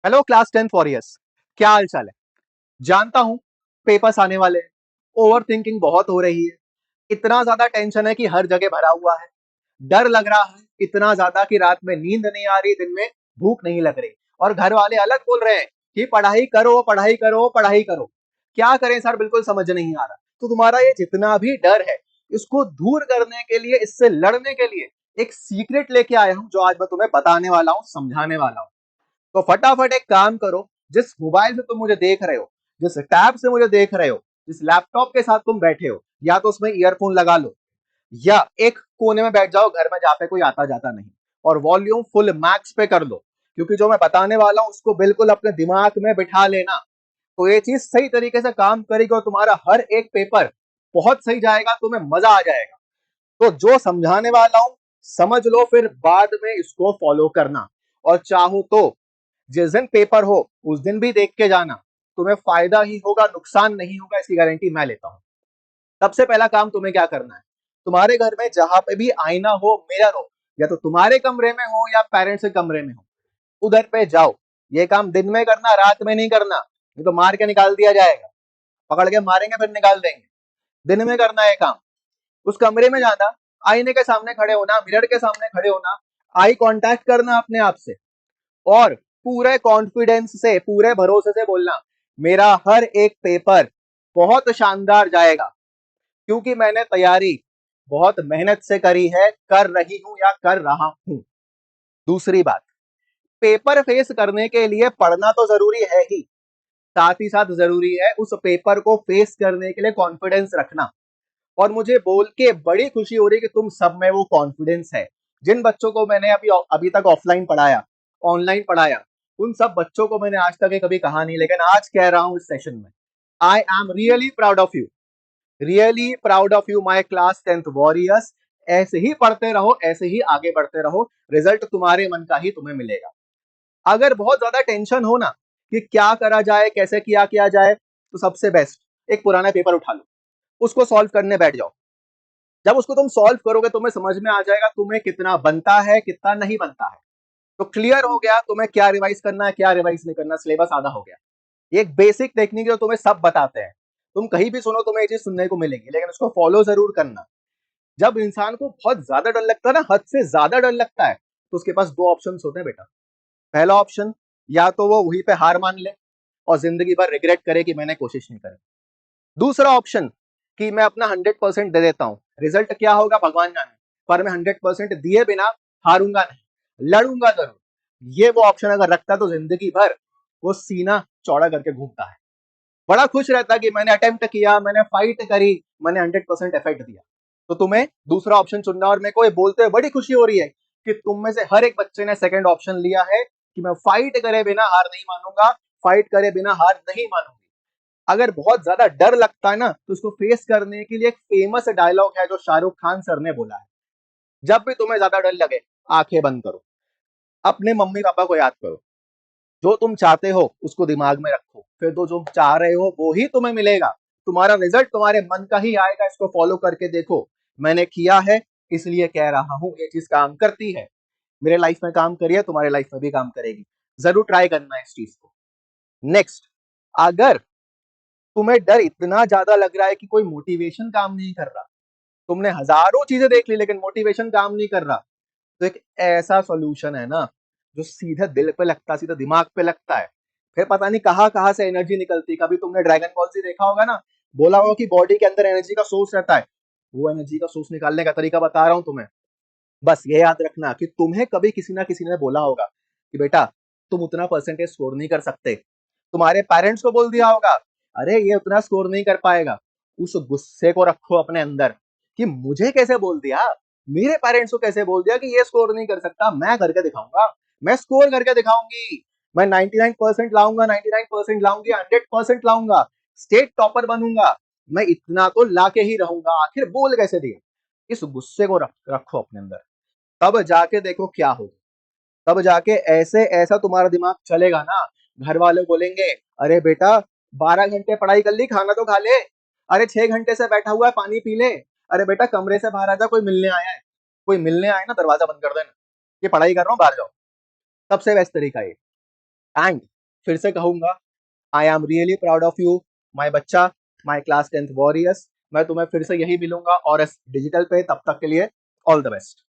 Hello class 10 warriors, क्या हाल चाल है। जानता हूं पेपर्स आने वाले हैं, ओवर थिंकिंग बहुत हो रही है, इतना ज्यादा टेंशन है कि हर जगह भरा हुआ है। डर लग रहा है इतना ज्यादा कि रात में नींद नहीं आ रही, दिन में भूख नहीं लग रही, और घर वाले अलग बोल रहे हैं कि पढ़ाई करो पढ़ाई करो पढ़ाई करो। क्या करें सर, बिल्कुल समझ नहीं आ रहा। तो तुम्हारा ये जितना भी डर है, इसको दूर करने के लिए, इससे लड़ने के लिए एक सीक्रेट लेके आया हूं, जो आज मैं तुम्हें बताने वाला हूं, समझाने वाला हूं। तो फटाफट एक काम करो, जिस मोबाइल से तुम मुझे देख रहे हो, जिस टैब से मुझे देख रहे हो, जिस लैपटॉप के साथ तुम बैठे हो, या तो उसमें ईयरफोन लगा लो, या एक कोने में बैठ जाओ घर में जहां पे कोई आता जाता नहीं, और वॉल्यूम फुल मैक्स पे कर लो, क्योंकि जो मैं बताने वाला हूं उसको बिल्कुल अपने दिमाग में बिठा लेना। तो ये चीज सही तरीके से काम करेगी और तुम्हारा हर एक पेपर बहुत सही जाएगा, तुम्हें मजा आ जाएगा। तो जो समझाने वाला हूं समझ लो, फिर बाद में इसको फॉलो करना। और चाहो तो जिस दिन पेपर हो उस दिन भी देख के जाना, तुम्हें फायदा ही होगा, नुकसान नहीं होगा, इसकी गारंटी मैं लेता हूं। सबसे पहला काम तुम्हें क्या करना है, तुम्हारे घर में जहां पे भी आईना हो, मिरर हो, या तो तुम्हारे कमरे में हो या पेरेंट्स के कमरे में हो, उधर पे जाओ। ये काम दिन में करना, रात में नहीं करना, नहीं तो मार के निकाल दिया जाएगा। पकड़ के मारेंगे फिर निकाल देंगे। दिन में करना है काम। उस कमरे में जाना, आईने के सामने खड़े होना, मिरर के सामने खड़े होना, आई कांटेक्ट करना अपने आप से, और पूरे कॉन्फिडेंस से, पूरे भरोसे से बोलना, मेरा हर एक पेपर बहुत शानदार जाएगा, क्योंकि मैंने तैयारी बहुत मेहनत से करी है, कर रही हूं या कर रहा हूं। दूसरी बात, पेपर फेस करने के लिए पढ़ना तो जरूरी है ही, साथ ही साथ जरूरी है उस पेपर को फेस करने के लिए कॉन्फिडेंस रखना। और मुझे बोल के बड़ी खुशी हो रही है कि तुम सब में वो कॉन्फिडेंस है। जिन बच्चों को मैंने अभी अभी तक ऑफलाइन पढ़ाया, ऑनलाइन पढ़ाया, उन सब बच्चों को मैंने आज तक ये कभी कहा नहीं, लेकिन आज कह रहा हूं इस सेशन में, I am really proud of you, really proud of you my class 10th warriors. ऐसे ही पढ़ते रहो, ऐसे ही आगे बढ़ते रहो, रिजल्ट तुम्हारे मन का ही तुम्हें मिलेगा। अगर बहुत ज्यादा टेंशन हो ना कि क्या करा जाए, कैसे किया जाए, तो सबसे बेस्ट एक पुराना पेपर उठा लो, उसको सॉल्व करने बैठ जाओ। जब उसको तुम सॉल्व करोगे, तुम्हें समझ में आ जाएगा तुम्हें कितना बनता है, कितना नहीं बनता है। तो क्लियर हो गया तुम्हें क्या रिवाइज करना है, क्या रिवाइज नहीं करना, सिलेबस आधा हो गया। ये एक बेसिक टेक्निक जो तुम्हें सब बताते हैं, तुम कहीं भी सुनो तुम्हें ये चीज सुनने को मिलेगी, लेकिन उसको फॉलो जरूर करना। जब इंसान को बहुत ज्यादा डर लगता है ना, हद से ज्यादा डर लगता है, तो उसके पास दो ऑप्शन होते हैं बेटा। पहला ऑप्शन, या तो वो वहीं पे हार मान ले और जिंदगी भर रिग्रेट करे कि मैंने कोशिश नहीं करी। दूसरा ऑप्शन, कि मैं अपना 100% दे देता हूं, रिजल्ट क्या होगा भगवान जाने, पर मैं 100% दिए बिना हारूंगा नहीं, लड़ूंगा जरूर। ये वो ऑप्शन अगर रखता है तो जिंदगी भर वो सीना चौड़ा करके घूमता है, बड़ा खुश रहता है कि मैंने अटेम्प्ट किया, मैंने फाइट करी, मैंने 100% एफर्ट दिया। तो तुम्हें दूसरा ऑप्शन चुनना, और मेरे को ये बोलते हुए बड़ी खुशी हो रही है कि तुम में से हर एक बच्चे ने सेकंड ऑप्शन लिया है, कि मैं फाइट करे बिना हार नहीं मानूंगा, फाइट करे बिना हार नहीं मानूंगी। अगर बहुत ज्यादा डर लगता है ना, तो उसको फेस करने के लिए एक फेमस डायलॉग है जो शाहरुख खान सर ने बोला है, जब भी तुम्हें ज्यादा डर लगे, आंखें बंद करो, अपने मम्मी पापा को याद करो, जो तुम चाहते हो उसको दिमाग में रखो, फिर तो जो चाह रहे हो वो ही तुम्हें मिलेगा। तुम्हारा रिजल्ट तुम्हारे मन का ही आएगा, इसको फॉलो करके देखो। मैंने किया है, इसलिए कह रहा हूं, ये चीज काम करती है, मेरे लाइफ में काम करी है, तुम्हारे लाइफ में भी काम करेगी। जरूर ट्राई करना है इस चीज को। नेक्स्ट, अगर तुम्हें डर इतना ज्यादा लग रहा है कि कोई मोटिवेशन काम नहीं कर रहा, तुमने हजारों चीजें देख ली लेकिन मोटिवेशन काम नहीं कर रहा, तो एक ऐसा सॉल्यूशन है ना, जो सीधे दिल पे लगता है, सीधे दिमाग पे लगता है, फिर पता नहीं कहाँ कहाँ से एनर्जी निकलती है। कभी तुमने ड्रैगन बॉल जी देखा होगा ना, बोला होगा कि बॉडी के अंदर एनर्जी का सोर्स रहता है, वो एनर्जी का सोर्स निकालने का तरीका बता रहा हूं तुम्हें। बस ये याद रखना कि तुम्हें कभी किसी ना किसी ने बोला होगा कि बेटा तुम उतना परसेंटेज स्कोर नहीं कर सकते, तुम्हारे पेरेंट्स को बोल दिया होगा, अरे ये उतना स्कोर नहीं कर पाएगा। उस गुस्से को रखो अपने अंदर कि मुझे कैसे बोल दिया, मेरे पेरेंट्स को कैसे बोल दिया कि ये स्कोर नहीं कर सकता, मैं करके दिखाऊंगा, मैं स्कोर करके दिखाऊंगी, मैं 99% लाऊंगा, 99% लाऊंगी, 100% लाऊंगा, स्टेट टॉपर बनूंगा, मैं इतना तो लाके ही रहूंगा, आखिर बोल कैसे दिया। इस गुस्से को रखो अपने अंदर, तब जाके देखो क्या होगा। तब जाके ऐसे ऐसा तुम्हारा दिमाग चलेगा ना, घर वाले बोलेंगे, अरे बेटा 12 घंटे पढ़ाई कर ली, खाना तो खा ले, अरे 6 घंटे से बैठा हुआ है, पानी पी ले, अरे बेटा कमरे से बाहर आ जा, कोई मिलने आया है, कोई मिलने आया ना, दरवाजा बंद कर देना, ये पढ़ाई कर रहा हूँ, बाहर जाओ। सबसे बेस्ट तरीका ये। एंड फिर से कहूंगा, I am really proud of you my बच्चा, माय क्लास 10th वॉरियर्स। मैं तुम्हें फिर से यही मिलूंगा और इस डिजिटल पे, तब तक के लिए ऑल द बेस्ट।